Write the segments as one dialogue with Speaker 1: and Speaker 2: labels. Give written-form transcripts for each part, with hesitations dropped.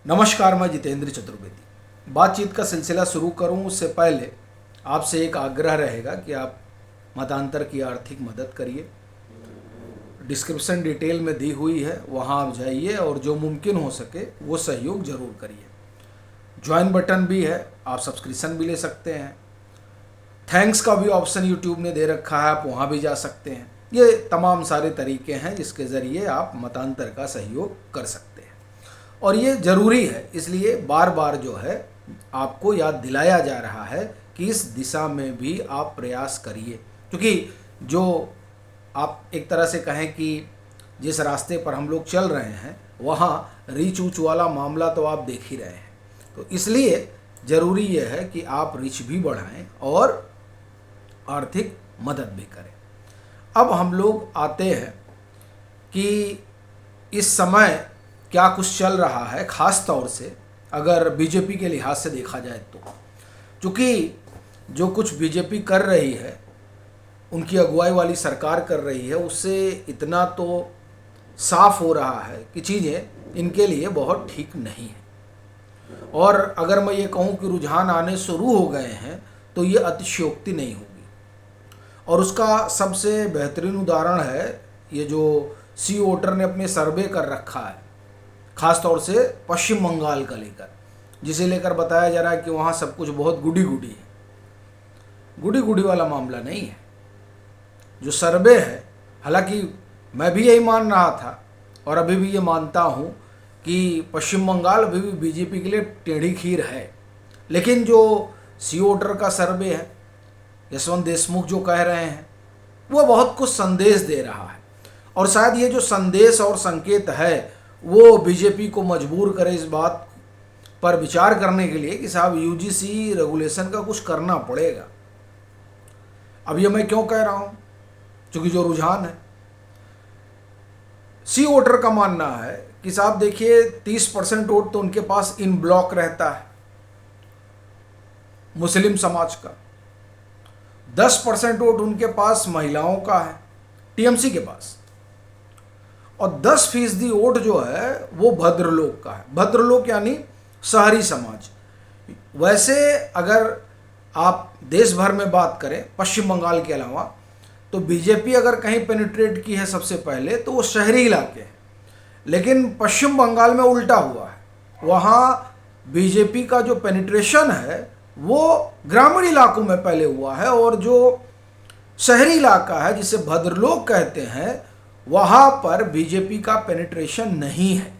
Speaker 1: नमस्कार, मैं जितेंद्र चतुर्वेदी। बातचीत का सिलसिला शुरू करूं उससे पहले आपसे एक आग्रह रहेगा कि आप मतांतर की आर्थिक मदद करिए। डिस्क्रिप्शन डिटेल में दी हुई है, वहां आप जाइए और जो मुमकिन हो सके वो सहयोग ज़रूर करिए। ज्वाइन बटन भी है, आप सब्सक्रिप्शन भी ले सकते हैं। थैंक्स का भी ऑप्शन यूट्यूब ने दे रखा है, आप वहाँ भी जा सकते हैं। ये तमाम सारे तरीके हैं जिसके ज़रिए आप मतांतर का सहयोग कर सकते हैं और ये ज़रूरी है, इसलिए बार बार जो है आपको याद दिलाया जा रहा है कि इस दिशा में भी आप प्रयास करिए, क्योंकि जो आप एक तरह से कहें कि जिस रास्ते पर हम लोग चल रहे हैं वहाँ रीच ऊच वाला मामला तो आप देख ही रहे हैं। तो इसलिए ज़रूरी यह है कि आप रीच भी बढ़ाएं और आर्थिक मदद भी करें। अब हम लोग आते हैं कि इस समय क्या कुछ चल रहा है, ख़ास तौर से अगर बीजेपी के लिहाज से देखा जाए तो। चूँकि जो कुछ बीजेपी कर रही है, उनकी अगुवाई वाली सरकार कर रही है, उससे इतना तो साफ हो रहा है कि चीज़ें इनके लिए बहुत ठीक नहीं है। और अगर मैं ये कहूँ कि रुझान आने शुरू हो गए हैं तो ये अतिशयोक्ति नहीं होगी। और उसका सबसे बेहतरीन उदाहरण है ये जो सी वोटर ने अपने सर्वे कर रखा है, ख़ास तौर से पश्चिम बंगाल का लेकर, जिसे लेकर बताया जा रहा है कि वहाँ सब कुछ बहुत गुडी गुडी है। गुडी गुडी वाला मामला नहीं है। जो सर्वे है, हालांकि मैं भी यही मान रहा था और अभी भी ये मानता हूँ कि पश्चिम बंगाल अभी भी बीजेपी के लिए टेढ़ी खीर है, लेकिन जो सी वोटर का सर्वे है, यशवंत देशमुख जो कह रहे हैं, वो बहुत कुछ संदेश दे रहा है। और शायद ये जो संदेश और संकेत है वो बीजेपी को मजबूर करे इस बात पर विचार करने के लिए कि साहब यूजीसी रेगुलेशन का कुछ करना पड़ेगा। अब ये मैं क्यों कह रहा हूँ, क्योंकि जो रुझान है, सी वोटर का मानना है कि साहब देखिए 30% वोट तो उनके पास इन ब्लॉक रहता है मुस्लिम समाज का, 10% वोट उनके पास महिलाओं का है टीएमसी के पास, और 10% वोट जो है वो भद्रलोक का है। भद्रलोक यानी शहरी समाज। वैसे अगर आप देश भर में बात करें पश्चिम बंगाल के अलावा, तो बीजेपी अगर कहीं पेनिट्रेट की है सबसे पहले तो वो शहरी इलाके हैं, लेकिन पश्चिम बंगाल में उल्टा हुआ है। वहाँ बीजेपी का जो पेनिट्रेशन है वो ग्रामीण इलाकों में पहले हुआ है, और जो शहरी इलाका है जिसे भद्रलोक कहते हैं वहाँ पर बीजेपी का पेनिट्रेशन नहीं है,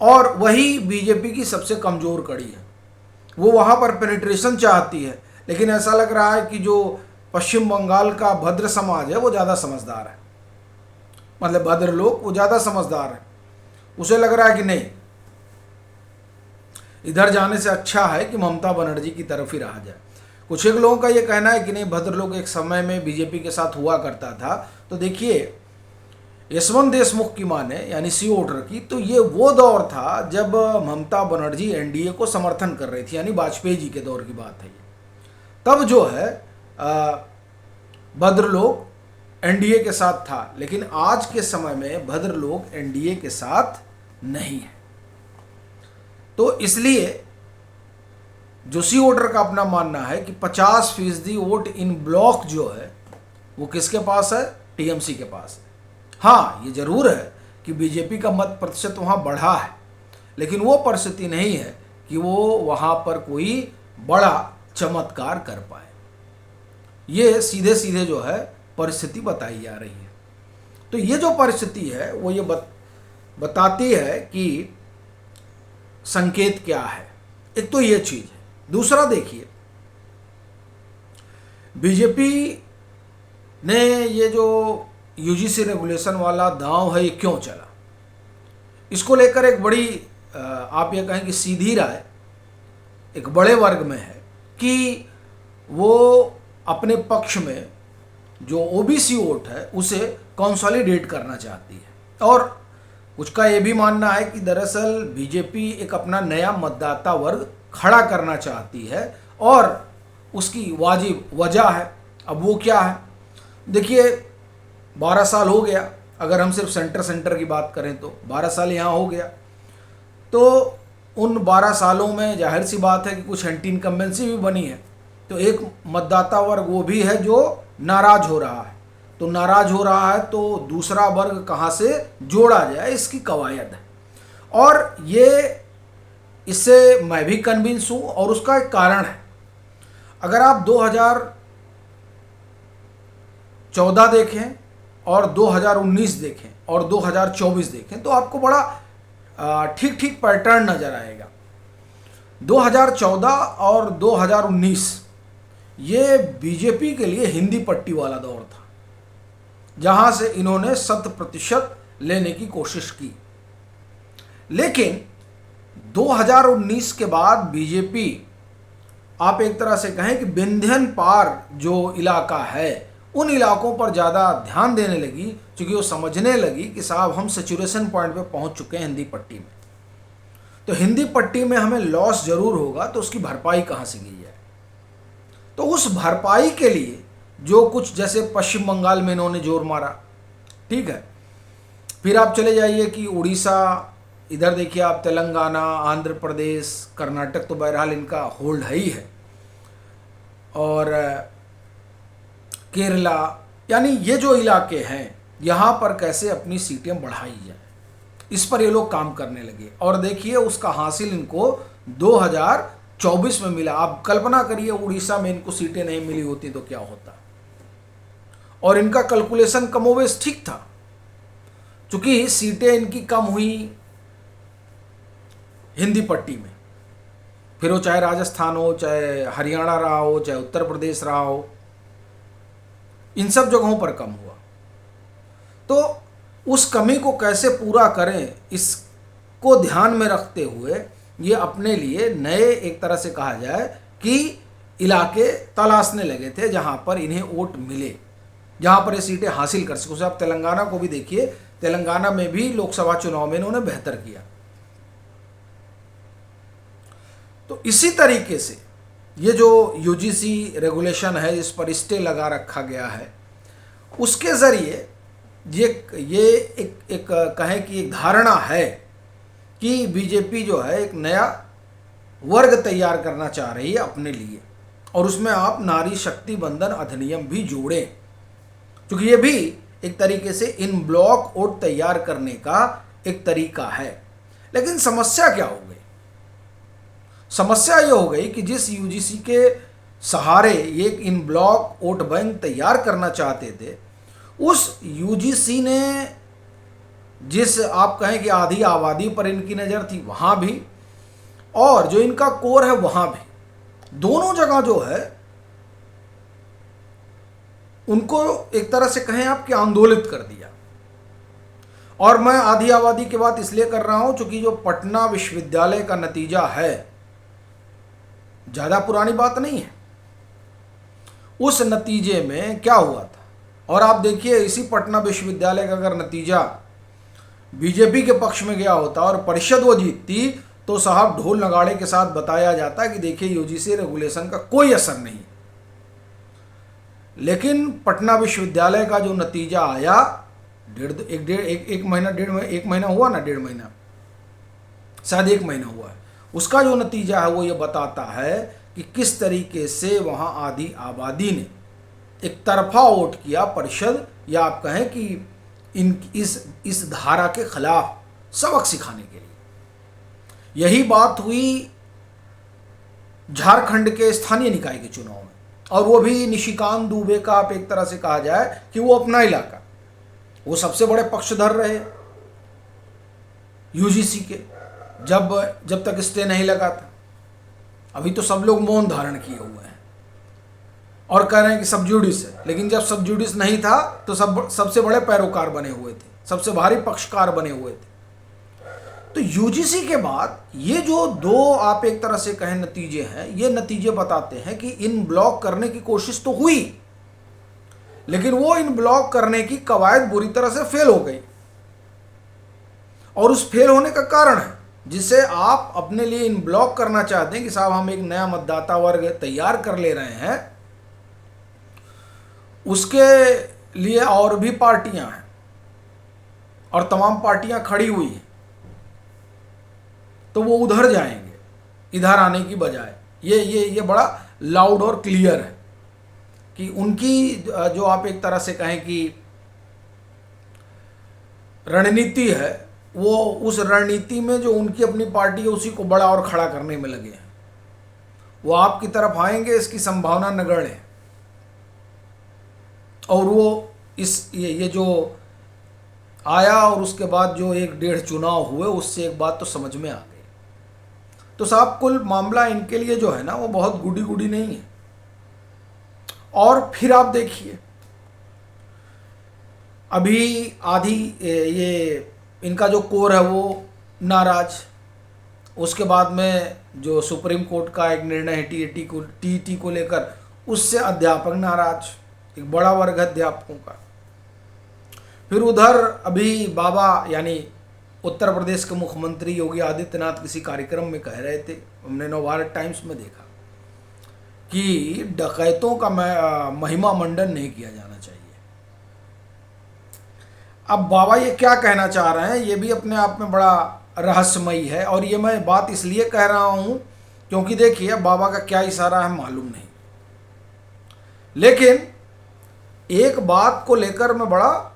Speaker 1: और वही बीजेपी की सबसे कमज़ोर कड़ी है। वो वहाँ पर पेनिट्रेशन चाहती है, लेकिन ऐसा लग रहा है कि जो पश्चिम बंगाल का भद्र समाज है वो ज़्यादा समझदार है, मतलब भद्रलोक वो ज़्यादा समझदार है। उसे लग रहा है कि नहीं, इधर जाने से अच्छा है कि ममता बनर्जी की तरफ ही रहा जाए। कुछ एक लोगों का ये कहना है कि नहीं, भद्रलोक एक समय में बीजेपी के साथ हुआ करता था। तो देखिए, यशवंत देशमुख की माने यानी सी वोटर की, तो ये वो दौर था जब ममता बनर्जी एनडीए को समर्थन कर रही थी, यानी वाजपेयी जी के दौर की बात है ये। तब जो है भद्रलोक एनडीए के साथ था, लेकिन आज के समय में भद्रलोक एनडीए के साथ नहीं है। तो इसलिए जो सी वोटर का अपना मानना है कि 50% वोट इन ब्लॉक जो है वो किसके पास है, टीएमसी के पास है। हाँ, ये जरूर है कि बीजेपी का मत प्रतिशत वहाँ बढ़ा है, लेकिन वो परिस्थिति नहीं है कि वो वहाँ पर कोई बड़ा चमत्कार कर पाए। ये सीधे सीधे जो है परिस्थिति बताई जा रही है। तो ये जो परिस्थिति है वो ये बताती है कि संकेत क्या है। एक तो ये चीज़ है। दूसरा देखिए, बीजेपी ने ये जो यूजीसी रेगुलेशन वाला दांव है ये क्यों चला, इसको लेकर एक बड़ी आप ये कहें कि सीधी राय एक बड़े वर्ग में है कि वो अपने पक्ष में जो ओबीसी वोट है उसे कंसोलिडेट करना चाहती है। और कुछ का ये भी मानना है कि दरअसल बीजेपी एक अपना नया मतदाता वर्ग खड़ा करना चाहती है और उसकी वाजिब वजह है। अब वो क्या है, देखिए 12 साल हो गया, अगर हम सिर्फ सेंटर की बात करें तो 12 साल यहाँ हो गया। तो उन 12 सालों में जाहिर सी बात है कि कुछ एंटी इनकम्बेंसी भी बनी है। तो एक मतदाता वर्ग वो भी है जो नाराज हो रहा है। तो नाराज हो रहा है तो दूसरा वर्ग कहाँ से जोड़ा जाए, इसकी कवायद है। और ये इससे मैं भी कन्विंस हूँ और उसका एक कारण है। अगर आप 2014 देखें और 2019 देखें और 2024 देखें तो आपको बड़ा ठीक ठीक पैटर्न नज़र आएगा। 2014 और 2019 ये बीजेपी के लिए हिंदी पट्टी वाला दौर था, जहां से इन्होंने 100% लेने की कोशिश की। लेकिन 2019 के बाद बीजेपी, आप एक तरह से कहें कि विंध्यन पार जो इलाका है उन इलाकों पर ज़्यादा ध्यान देने लगी, क्योंकि वो समझने लगी कि साहब हम सैचुरेशन पॉइंट पे पहुंच चुके हैं हिंदी पट्टी में। तो हिंदी पट्टी में हमें लॉस जरूर होगा, तो उसकी भरपाई कहाँ से की जाए। तो उस भरपाई के लिए जो कुछ, जैसे पश्चिम बंगाल में इन्होंने जोर मारा, ठीक है, फिर आप चले जाइए कि उड़ीसा, इधर देखिए आप तेलंगाना, आंध्र प्रदेश, कर्नाटक, तो बहरहाल इनका होल्ड है ही है, और केरला, यानी ये जो इलाके हैं यहाँ पर कैसे अपनी सीटें बढ़ाई जाए, इस पर ये लोग काम करने लगे। और देखिए उसका हासिल इनको 2024 में मिला। आप कल्पना करिए उड़ीसा में इनको सीटें नहीं मिली होती तो क्या होता। और इनका कैलकुलेशन कमोवेश ठीक था, क्योंकि सीटें इनकी कम हुई हिंदी पट्टी में, फिर वो चाहे राजस्थान हो, चाहे हरियाणा रहा हो, चाहे उत्तर प्रदेश रहा हो, इन सब जगहों पर कम हुआ। तो उस कमी को कैसे पूरा करें, इसको ध्यान में रखते हुए ये अपने लिए नए, एक तरह से कहा जाए कि इलाके तलाशने लगे थे जहां पर इन्हें वोट मिले, जहां पर ये सीटें हासिल कर सके। आप तेलंगाना को भी देखिए, तेलंगाना में भी लोकसभा चुनाव में इन्होंने बेहतर किया। तो इसी तरीके से ये जो यूजीसी रेगुलेशन है, इस पर स्टे लगा रखा गया है, उसके ज़रिए ये एक कहें कि एक धारणा है कि बीजेपी जो है एक नया वर्ग तैयार करना चाह रही है अपने लिए, और उसमें आप नारी शक्ति बंधन अधिनियम भी जोड़ें, क्योंकि ये भी एक तरीके से इन ब्लॉक वोट तैयार करने का एक तरीका है। लेकिन समस्या क्या हो गई? समस्या ये हो गई कि जिस यूजीसी के सहारे ये इन ब्लॉक वोट बैंक तैयार करना चाहते थे, उस यूजीसी ने जिस, आप कहें कि आधी आबादी पर इनकी नज़र थी वहाँ भी, और जो इनका कोर है वहाँ भी, दोनों जगह जो है उनको एक तरह से कहें आप कि आंदोलित कर दिया। और मैं आधी आबादी की बात इसलिए कर रहा हूँ क्योंकि जो पटना विश्वविद्यालय का नतीजा है, ज़्यादा पुरानी बात नहीं है। उस नतीजे में क्या हुआ था, और आप देखिए इसी पटना विश्वविद्यालय का अगर नतीजा बीजेपी के पक्ष में गया होता और परिषद वो जीतती, तो साहब ढोल नगाड़े के साथ बताया जाता कि देखिए यूजीसी रेगुलेशन का कोई असर नहीं। लेकिन पटना विश्वविद्यालय का जो नतीजा आया, एक महीना हुआ ना, 1.5 महीना, शायद 1 महीना हुआ है, उसका जो नतीजा है वो ये बताता है कि किस तरीके से वहाँ आधी आबादी ने एक तरफा वोट किया परिषद, या आप कहें कि इस धारा के खिलाफ सबक सिखाने के लिए। यही बात हुई झारखंड के स्थानीय निकाय के चुनाव में, और वो भी निशिकांत दुबे का, आप एक तरह से कहा जाए कि वो अपना इलाका, वो सबसे बड़े पक्षधर रहे यूजीसी के, जब तक स्टे नहीं लगा था। अभी तो सब लोग मौन धारण किए हुए हैं और कह रहे हैं कि सब जुडिस है, लेकिन जब सब जुडिस नहीं था तो सबसे बड़े पैरोकार बने हुए थे, सबसे भारी पक्षकार बने हुए थे। तो यूजीसी के बाद ये जो दो, आप एक तरह से कहें, नतीजे हैं, ये नतीजे बताते हैं कि इन ब्लॉक करने की कोशिश तो हुई, लेकिन वो इन ब्लॉक करने की कवायद बुरी तरह से फेल हो गई। और उस फेल होने का कारण है, जिसे आप अपने लिए इन ब्लॉक करना चाहते हैं कि साहब हम एक नया मतदाता वर्ग तैयार कर ले रहे हैं, उसके लिए और भी पार्टियां हैं और तमाम पार्टियां खड़ी हुई हैं। तो वो उधर जाएंगे इधर आने की बजाय। ये बड़ा लाउड और क्लियर है कि उनकी जो आप एक तरह से कहें कि रणनीति है, वो उस रणनीति में जो उनकी अपनी पार्टी है उसी को बड़ा और खड़ा करने में लगे हैं। वो आपकी तरफ आएंगे इसकी संभावना नगण्य है। और वो ये जो आया और उसके बाद जो 1-1.5 चुनाव हुए उससे एक बात तो समझ में आ गई। तो साहब कुल मामला इनके लिए जो है ना वो बहुत गुडी गुडी नहीं है। और फिर आप देखिए अभी आधी ये इनका जो कोर है वो नाराज, उसके बाद में जो सुप्रीम कोर्ट का एक निर्णय है टीईटी को लेकर उससे अध्यापक नाराज, एक बड़ा वर्ग है अध्यापकों का। फिर उधर अभी बाबा यानी उत्तर प्रदेश के मुख्यमंत्री योगी आदित्यनाथ किसी कार्यक्रम में कह रहे थे, हमने नवभारत टाइम्स में देखा, कि डकैतों का महिमा मंडन नहीं किया जाना चाहिए। अब बाबा ये क्या कहना चाह रहे हैं ये भी अपने आप में बड़ा रहस्यमयी है। और ये मैं बात इसलिए कह रहा हूँ क्योंकि देखिए बाबा का क्या इशारा है मालूम नहीं, लेकिन एक बात को लेकर मैं बड़ा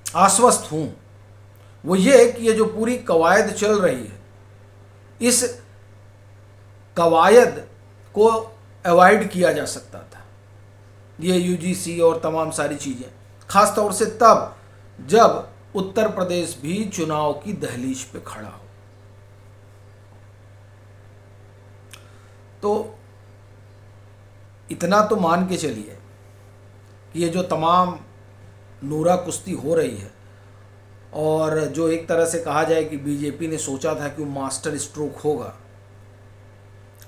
Speaker 1: आश्वस्त हूँ, वो ये कि ये जो पूरी कवायद चल रही है इस कवायद को अवॉइड किया जा सकता था। ये यूजीसी और तमाम सारी चीज़ें, खास तौर से तब जब उत्तर प्रदेश भी चुनाव की दहलीज पे खड़ा हो। तो इतना तो मान के चलिए कि ये जो तमाम नूरा कुश्ती हो रही है और जो एक तरह से कहा जाए कि बीजेपी ने सोचा था कि वो मास्टर स्ट्रोक होगा,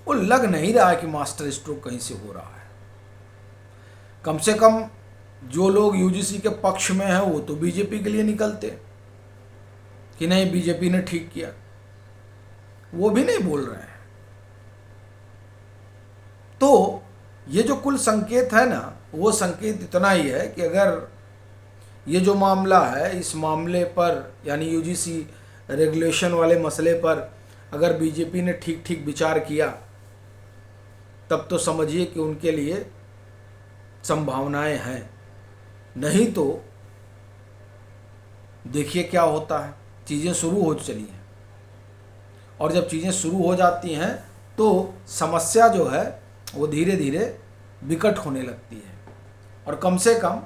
Speaker 1: वो लग नहीं रहा है कि मास्टर स्ट्रोक कहीं से हो रहा है। कम से कम जो लोग यूजीसी के पक्ष में हैं वो तो बीजेपी के लिए निकलते कि नहीं बीजेपी ने ठीक किया, वो भी नहीं बोल रहे हैं। तो ये जो कुल संकेत है ना, वो संकेत इतना ही है कि अगर ये जो मामला है इस मामले पर यानी यूजीसी रेगुलेशन वाले मसले पर अगर बीजेपी ने ठीक ठीक विचार किया तब तो समझिए कि उनके लिए संभावनाएं हैं, नहीं तो देखिए क्या होता है। चीज़ें शुरू हो चली हैं और जब चीज़ें शुरू हो जाती हैं तो समस्या जो है वो धीरे धीरे विकट होने लगती है। और कम से कम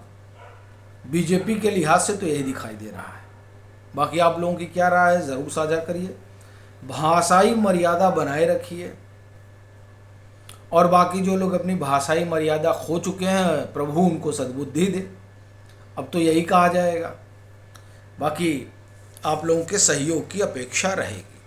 Speaker 1: बीजेपी के लिहाज से तो यही दिखाई दे रहा है। बाकी आप लोगों की क्या राय है ज़रूर साझा करिए, भाषाई मर्यादा बनाए रखिए। और बाकी जो लोग अपनी भाषाई मर्यादा खो चुके हैं प्रभु उनको सद्बुद्धि दे, अब तो यही कहा जाएगा। बाकी आप लोगों के सहयोग की अपेक्षा रहेगी।